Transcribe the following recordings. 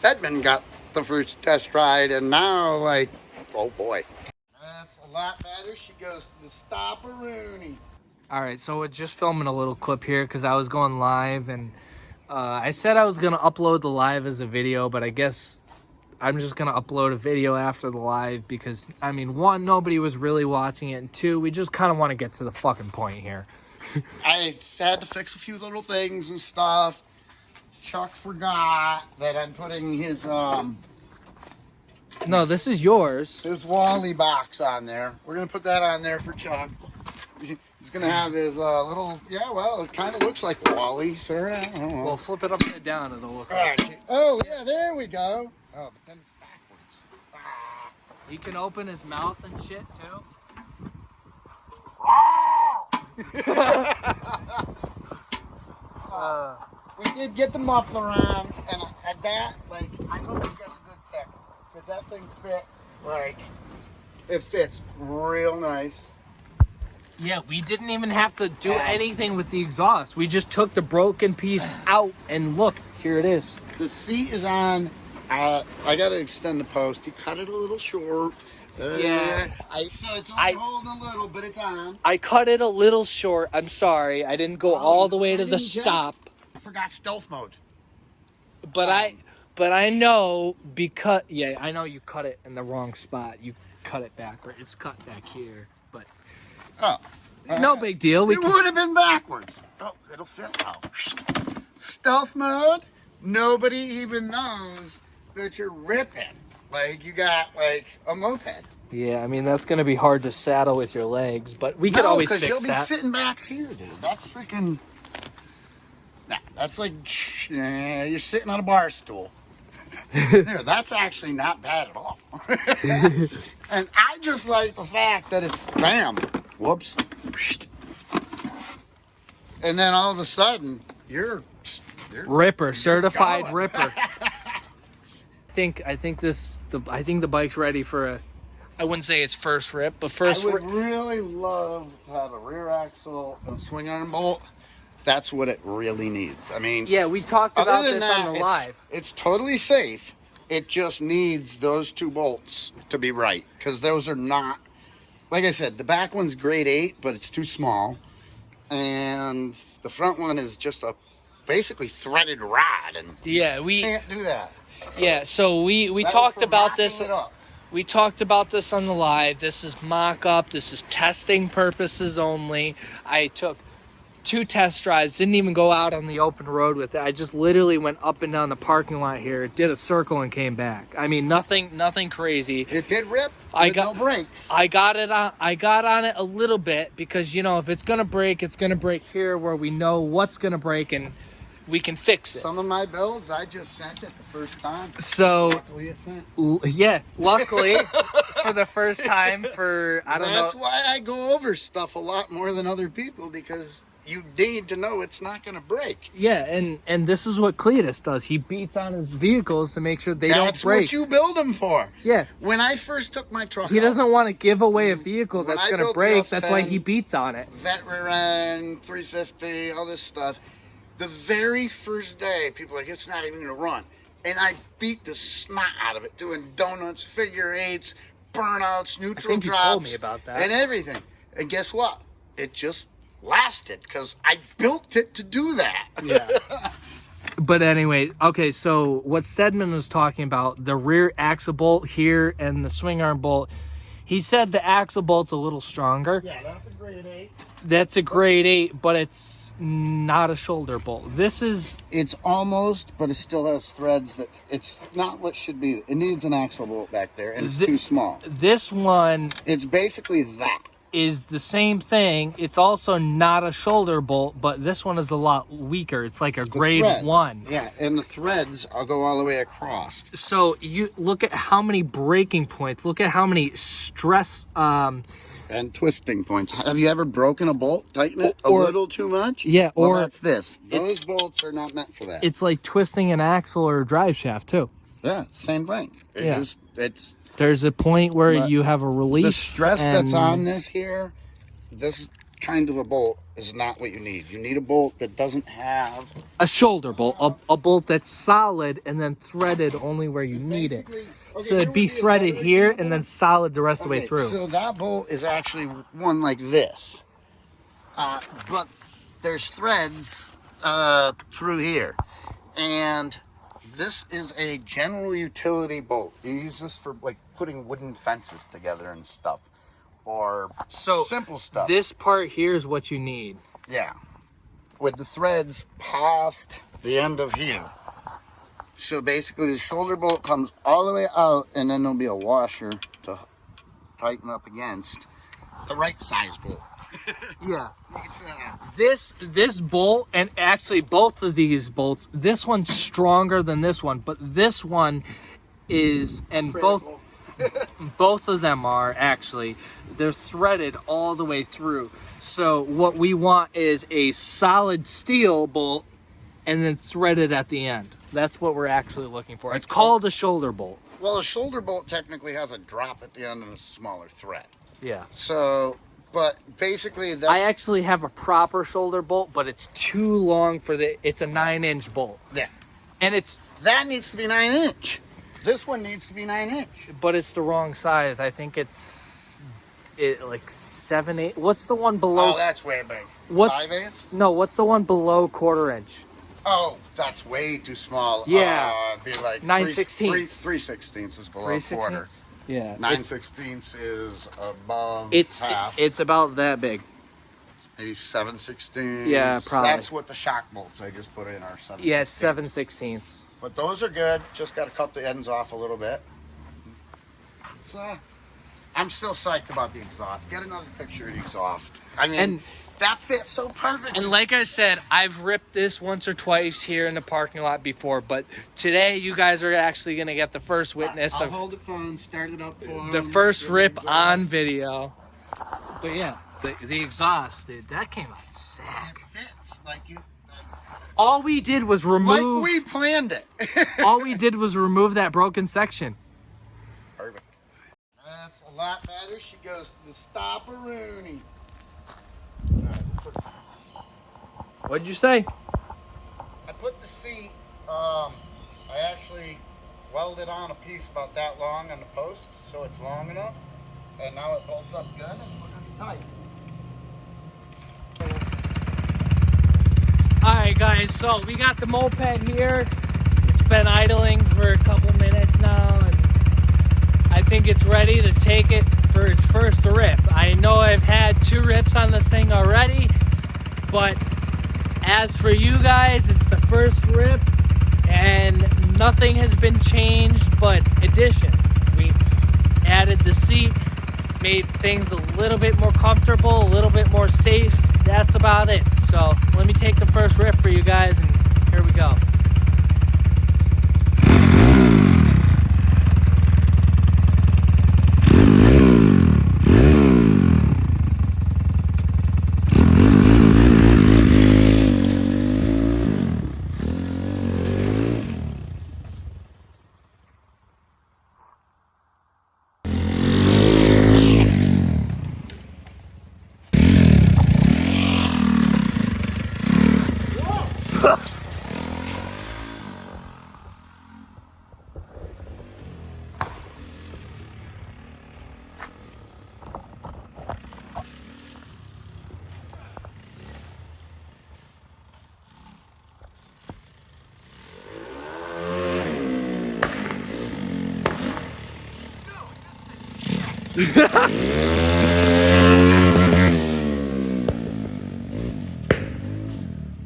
Stedman got the first test ride, and now, like, oh boy. That's a lot better. She goes to the Stop-a-Rooney. All right, so we're just filming a little clip here because I was going live, and I said I was going to upload the live as a video, but I guess I'm just going to upload a video after the live because, I mean, one, nobody was really watching it, and two, we just kind of want to get to the fucking point here. I had to fix a few little things and stuff. Chuck forgot that I'm putting his No, this is yours. Wally box on there. We're going to put that on there for Chuck. He's going to have his little, yeah, well, it kind of looks like Wally, sir. I don't know. Well, flip it upside down and it'll look like it. Oh, yeah, there we go. Oh, but then it's backwards. Ah. He can open his mouth and shit, too. We did get the muffler on, and at that, like, I hope it gets a good pick, because that thing it fits real nice. Yeah, we didn't even have to do anything with the exhaust. We just took the broken piece out, and look, here it is. The seat is on. I got to extend the post. He cut it a little short. Yeah, so it's only holding a little, but it's on. I cut it a little short. I'm sorry. I didn't go all the way to the stop. I forgot stealth mode. But I know because I know you cut it in the wrong spot. You cut it backward. It's cut back here, but no big deal. It would have been backwards. Oh, it'll fit now. Stealth mode. Nobody even knows that you're ripping. Like you got like a moped. Yeah, I mean that's gonna be hard to saddle with your legs, but we could always fix that. No, because you'll be sitting back here, dude. That's freaking. That's like you're sitting on a bar stool. There, that's actually not bad at all. And I just like the fact that it's bam, whoops, and then all of a sudden you're Ripper, certified ripper. I think the bike's ready for a. I wouldn't say it's first rip, but first. I would really love to have a rear axle and swing arm bolt. That's what it really needs. I mean, yeah, we talked about this on the live. It's totally safe. It just needs those two bolts to be right because those are not. Like I said, the back one's grade 8, but it's too small, and the front one is just a basically threaded rod, and we can't do that. Yeah, so we talked about this. We talked about this on the live. This is mock-up. This is testing purposes only. I took 2 test drives, didn't even go out on the open road with it. I just literally went up and down the parking lot here, did a circle and came back. I mean, nothing crazy. It did rip. No brakes. I got on it a little bit because, you know, if it's going to break, it's going to break here where we know what's going to break and we can fix it. Some of my builds, I just sent it the first time. So, luckily it sent. Yeah, luckily for the first time I don't know. That's why I go over stuff a lot more than other people because you need to know it's not going to break. Yeah, and this is what Cletus does. He beats on his vehicles to make sure they don't break. That's what you build them for. Yeah. When I first took my truck he doesn't want to give away a vehicle that's going to break. That's why he beats on it. Veteran, 350, all this stuff. The very first day, people are like, it's not even going to run. And I beat the snot out of it, doing donuts, figure eights, burnouts, neutral drops. You told me about that. And everything. And guess what? It just lasted because I built it to do that. Yeah. But anyway, okay, so what Stedman was talking about, the rear axle bolt here and the swing arm bolt, he said the axle bolt's a little stronger. Yeah, that's a grade 8. That's a grade 8, but it's not a shoulder bolt. It's almost, but it still has threads that it's not what should be. It needs an axle bolt back there, and it's too small. This one, it's basically that. Is the same thing. It's also not a shoulder bolt, but this one is a lot weaker. It's like a grade 1. Yeah, and the threads go all the way across. So you look at how many breaking points. Look at how many stress and twisting points. Have you ever broken a bolt, tighten it a little too much? Yeah, well, that's this. Those bolts are not meant for that. It's like twisting an axle or a drive shaft too. Yeah, same thing. There's a point where you have a release. The stress that's on this here, this kind of a bolt is not what you need. You need a bolt that doesn't have A shoulder bolt, a bolt that's solid and then threaded only where you need it. So it'd be threaded here and then solid the rest of the way through. So that bolt is actually one like this. But there's threads through here. And this is a general utility bolt. You use this for like putting wooden fences together and stuff. Or simple stuff. This part here is what you need. Yeah. With the threads past the end of here. So basically the shoulder bolt comes all the way out, and then there'll be a washer to tighten up against the right size bolt. Yeah. This bolt, and actually both of these bolts, this one's stronger than this one, but this one is, and both of them are actually, they're threaded all the way through. So what we want is a solid steel bolt and then threaded at the end. That's what we're actually looking for. It's called a shoulder bolt. Well, a shoulder bolt technically has a drop at the end and a smaller thread. Yeah. So, but basically that's... I actually have a proper shoulder bolt, but it's too long for it's a 9-inch bolt. Yeah. And that needs to be 9-inch. This one needs to be 9-inch. But it's the wrong size. I think it's like 7, 8. What's the one below? Oh, that's way big. 5/8? No, what's the one below 1/4 inch? Oh, that's way too small. Yeah. Be like 9/16. 3/16 is below 1/4. Yeah. 9/16 is above half. It's about that big. Maybe 7/16. Yeah, probably. That's what the shock bolts I just put in are 7/16. Yeah, it's 7/16. But those are good. Just got to cut the ends off a little bit. It's, I'm still psyched about the exhaust. Get another picture of the exhaust. I mean, that fits so perfect. And like I said, I've ripped this once or twice here in the parking lot before, but today you guys are actually going to get the first witness I'll of hold the phone, start it up for the him, first rip exhaust. on video. But yeah, the exhaust, dude, that came out sick. It fits like you. All we did was remove. Like we planned it. All we did was remove that broken section. Perfect. That's a lot better. She goes to the stop-a-rooney. What'd you say? I put the seat, I actually welded on a piece about that long on the post, so it's long enough. And now it bolts up good and we're gonna be tight. Alright guys, so we got the moped here. It's been idling for a couple minutes now, and I think it's ready to take it for its first rip. I know I've had 2 rips on this thing already, but as for you guys, it's the first rip and nothing has been changed but additions. We added the seat, made things a little bit more comfortable, a little bit more safe. That's about it. So let me take the first rip for you guys, and here we go.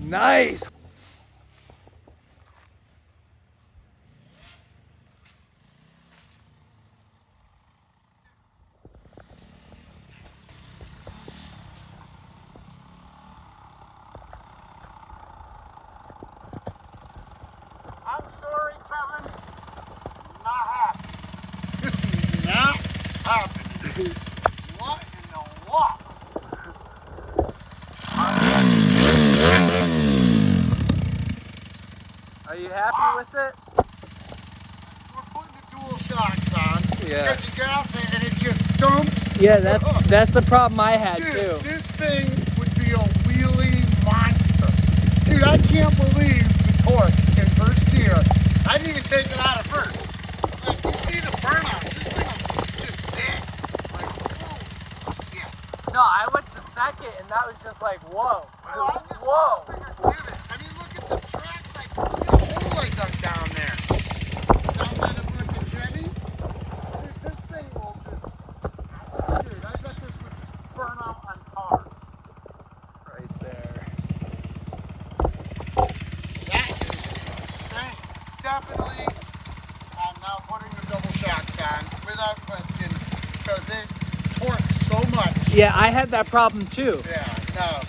Nice. I'm sorry, Kevin. Not happy. Not happy. What in the what? Are you happy with it? We're putting the dual shocks on. Yeah. Because you gas it and it just dumps. Yeah, that's the problem I had Dude, too. this thing would be a wheel Dude, I can't believe the torque in first gear. I didn't even take it out of first. Like, you see the burnouts. This thing will just dead. Like, whoa. Yeah. No, I went to second, and that was just like, whoa. Whoa. I mean, look at the tracks. Like, look at the hole I dug down there. Down by the fucking Chevy. Dude, this thing will just... Dude, I bet this would burn out on cars. Right there. That is insane. Definitely, I'm now putting the double shocks on without question because it torques so much. Yeah, I had that problem too. Yeah, no.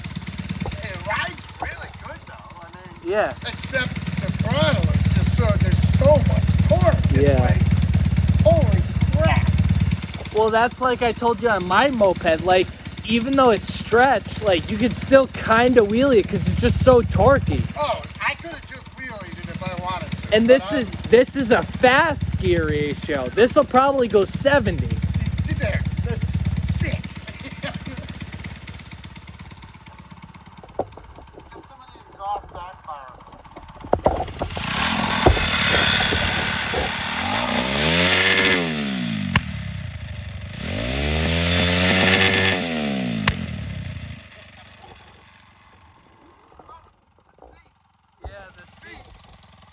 It rides really good though. I mean, Yeah. except the throttle is just so, there's so much torque. It's Yeah. like, holy crap. Well, that's like I told you on my moped. Like, even though it's stretched, like you could still kind of wheelie it because it's just so torquey. Oh, I could have just wheelied it if I wanted to. And this is a fast gear ratio. This will probably go 70. There, that's sick. Get some of the exhaust backfire. Yeah, the seat.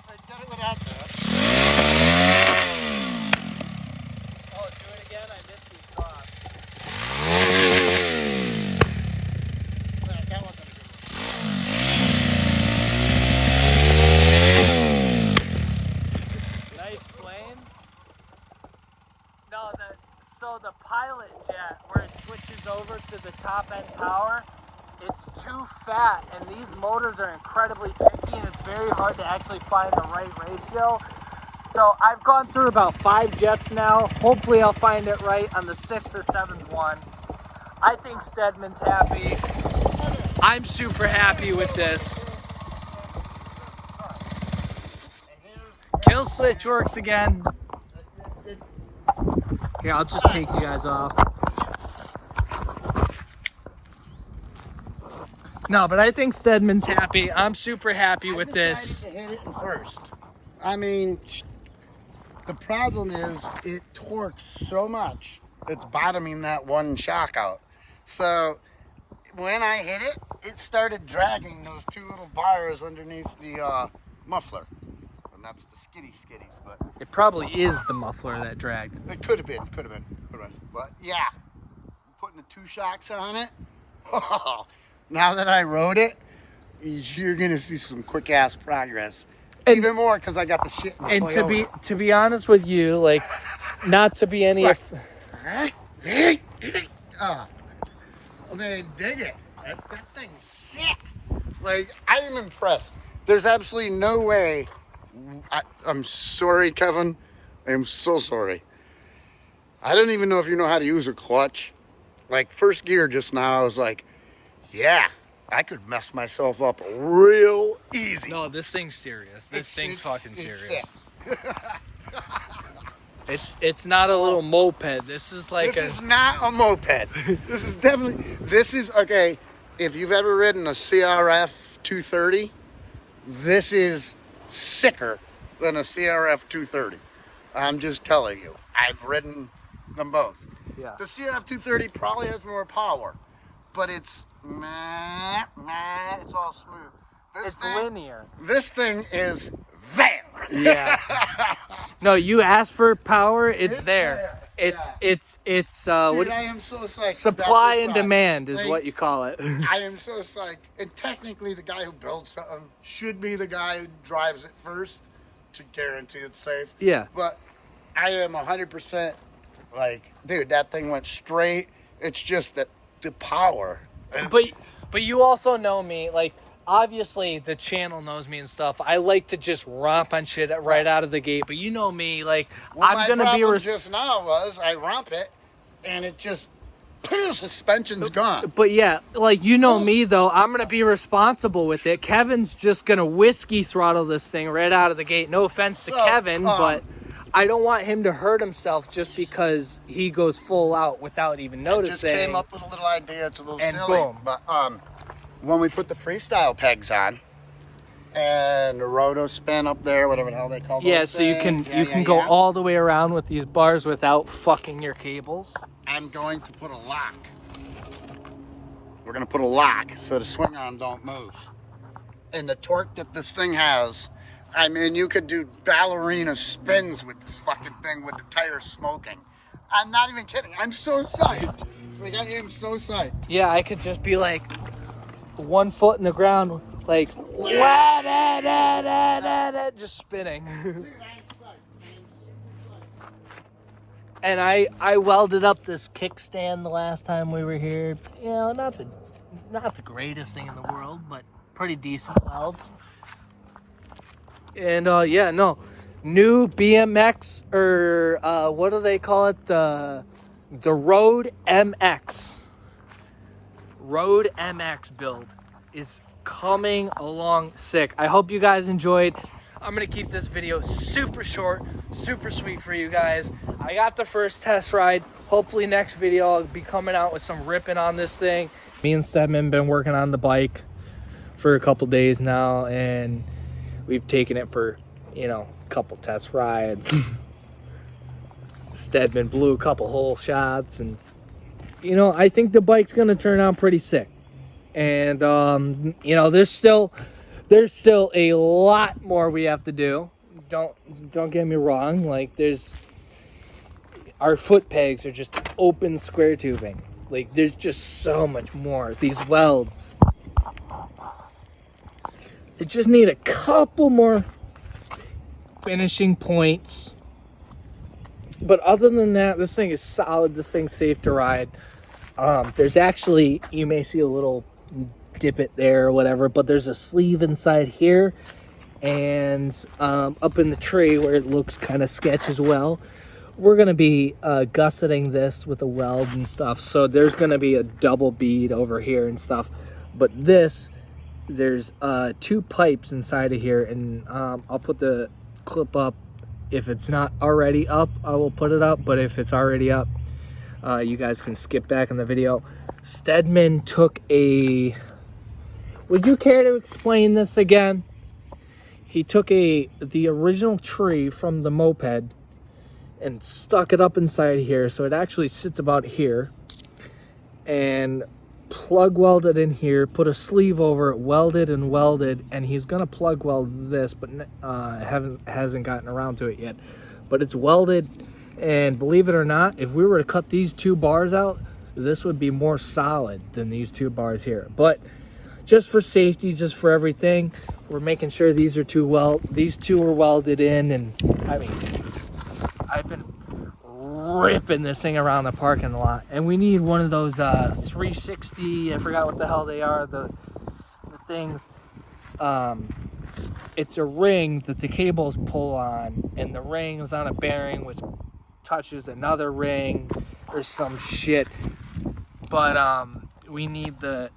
I did it without that. Oh, do it again? I missed the exhaust. That wasn't a good one. Nice flames. No, so the pilot jet, where it switches over to the top end power, it's too fat, and these motors are incredibly picky, and it's very hard to actually find the right ratio. So I've gone through about 5 jets now. Hopefully I'll find it right on the 6th or 7th one. I think Stedman's happy. I'm super happy with this. Kill switch works again. Here, I'll just take you guys off. No, but I think Stedman's happy. I'm super happy with this. I decided to hit it in first. I mean, the problem is it torques so much, it's bottoming that one shock out. So when I hit it, it started dragging those 2 little bars underneath the muffler. And that's the skiddies, but It probably is the muffler that dragged. it could have been. But yeah, putting the 2 shocks on it, now that I rode it, you're gonna see some quick ass progress. And, even more because I got the shit in the and Toyota. to be honest with you, like, not to be any. I mean, dig it. That thing's sick. Like, I am impressed. There's absolutely no way. I'm sorry, Kevin. I am so sorry. I don't even know if you know how to use a clutch. Like, first gear just now, I was like, yeah, I could mess myself up real easy. No, this thing's serious. This thing's fucking serious. It's not a little moped. This is like This is not a moped. This is definitely, okay, if you've ever ridden a CRF 230, this is sicker than a CRF 230. I'm just telling you. I've ridden them both. Yeah. The CRF 230 probably has more power, but it's it's all smooth. It's linear. This thing is there. Yeah. No, you ask for power, it's there. It's what Dude, I am so psyched. supply and demand is Like, what you call it. I am so psyched. And technically, the guy who builds something should be the guy who drives it first to guarantee it's safe. Yeah. But I am 100% like, dude, that thing went straight. It's just that the power. But you also know me, like, obviously the channel knows me and stuff. I like to just romp on shit right out of the gate. But you know me, like, I'm gonna be just now was I romp it and it just suspension's gone. But yeah, like, you know me though, I'm gonna be responsible with it. Kevin's just gonna whiskey throttle this thing right out of the gate. No offense to Kevin, but I don't want him to hurt himself just because he goes full out without even noticing. I just came up with a little idea. It's a little and silly, boom. but when we put the freestyle pegs on, and the roto spin up there, whatever the hell they call those Yeah, so things. you can go all the way around with these bars without fucking your cables. I'm going to put a lock. We're going to put a lock so the swing arm don't move. And the torque that this thing has, I mean, you could do ballerina spins with this fucking thing with the tires smoking. I'm not even kidding. I'm so psyched. Like, I am so psyched. Yeah, I could just be like 1 foot in the ground, like, just spinning. And I welded up this kickstand the last time we were here. You know, not the greatest thing in the world, but pretty decent weld. And yeah, no, new BMX, or what do they call it? The Road MX. Road MX build is coming along sick. I hope you guys enjoyed. I'm gonna keep this video super short, super sweet for you guys. I got the first test ride. Hopefully next video I'll be coming out with some ripping on this thing. Me and Stedman been working on the bike for a couple days now, and we've taken it for, you know, a couple test rides. Stedman blew a couple hole shots, and you know, I think the bike's gonna turn out pretty sick. And you know, there's still a lot more we have to do. Don't get me wrong. Like, our foot pegs are just open square tubing. Like, there's just so much more. These welds, they just need a couple more finishing points. But other than that, this thing is solid. This thing's safe to ride. There's actually, you may see a little dip it there or whatever, but there's a sleeve inside here, and up in the tree where it looks kind of sketch as well. We're gonna be gusseting this with a weld and stuff, so there's gonna be a double bead over here and stuff. But there's 2 pipes inside of here, and I'll put the clip up. If it's not already up, I will put it up, but if it's already up, you guys can skip back in the video. Stedman took would you care to explain this again? He took the original tree from the moped and stuck it up inside here, so it actually sits about here, and plug welded in here, put a sleeve over it, welded, and he's gonna plug weld this, but hasn't gotten around to it yet. But it's welded, and believe it or not, if we were to cut these 2 bars out, this would be more solid than these 2 bars here. But just for safety, just for everything, we're making sure these 2 are welded in. And I mean, I've been ripping this thing around the parking lot, and we need one of those 360, I forgot what the hell they are, the things. It's a ring that the cables pull on, and the ring is on a bearing which touches another ring or some shit. But we need the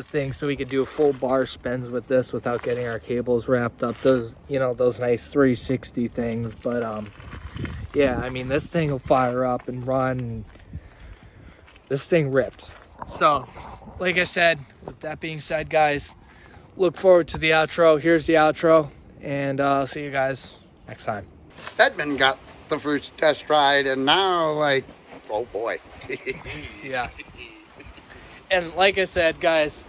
thing so we could do full bar spins with this without getting our cables wrapped up. Those, you know, those nice 360 things. But yeah, I mean, this thing will fire up and run. This thing rips. So, like I said, with that being said, guys, look forward to the outro. Here's the outro, and I'll see you guys next time. Stedman got the first test ride, and now, like, oh boy. Yeah. And like I said, guys,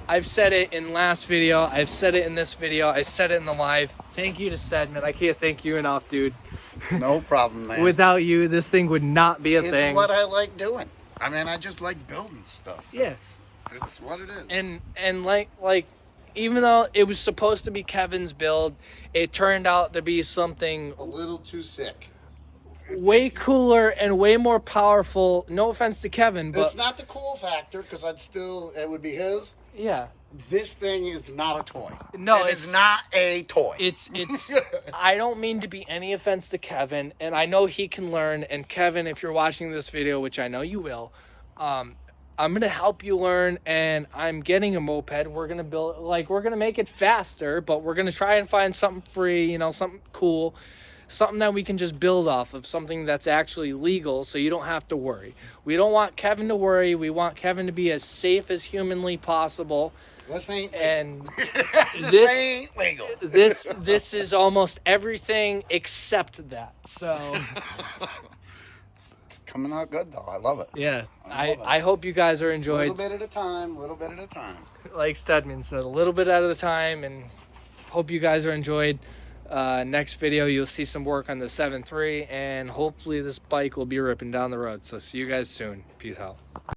I've said it in last video, I've said it in this video, I said it in the live. Thank you to Stedman. I can't thank you enough, dude. No problem, man. Without you, this thing would not be a thing. It's what I like doing. I mean, I just like building stuff. Yes. It's what it is. And like even though it was supposed to be Kevin's build, it turned out to be something a little too sick. Way cooler and way more powerful. No offense to Kevin, but it's not the cool factor, because it would be his. Yeah. This thing is not a toy. No, it's not a toy. It's I don't mean to be any offense to Kevin, and I know he can learn. And Kevin, if you're watching this video, which I know you will, I'm gonna help you learn, and I'm getting a moped. We're gonna we're gonna make it faster, but we're gonna try and find something free, you know, something cool. Something that we can just build off of, something that's actually legal, so you don't have to worry. We don't want Kevin to worry. We want Kevin to be as safe as humanly possible. This ain't legal. And this ain't legal. This is almost everything except that. So It's coming out good though. I love it. yeah, I hope you guys are enjoyed. A little bit at a time. A little bit at a time. Like Stedman said, a little bit at a time, and hope you guys are enjoyed. Next video, you'll see some work on the 7.3, and hopefully this bike will be ripping down the road. So see you guys soon. Peace out.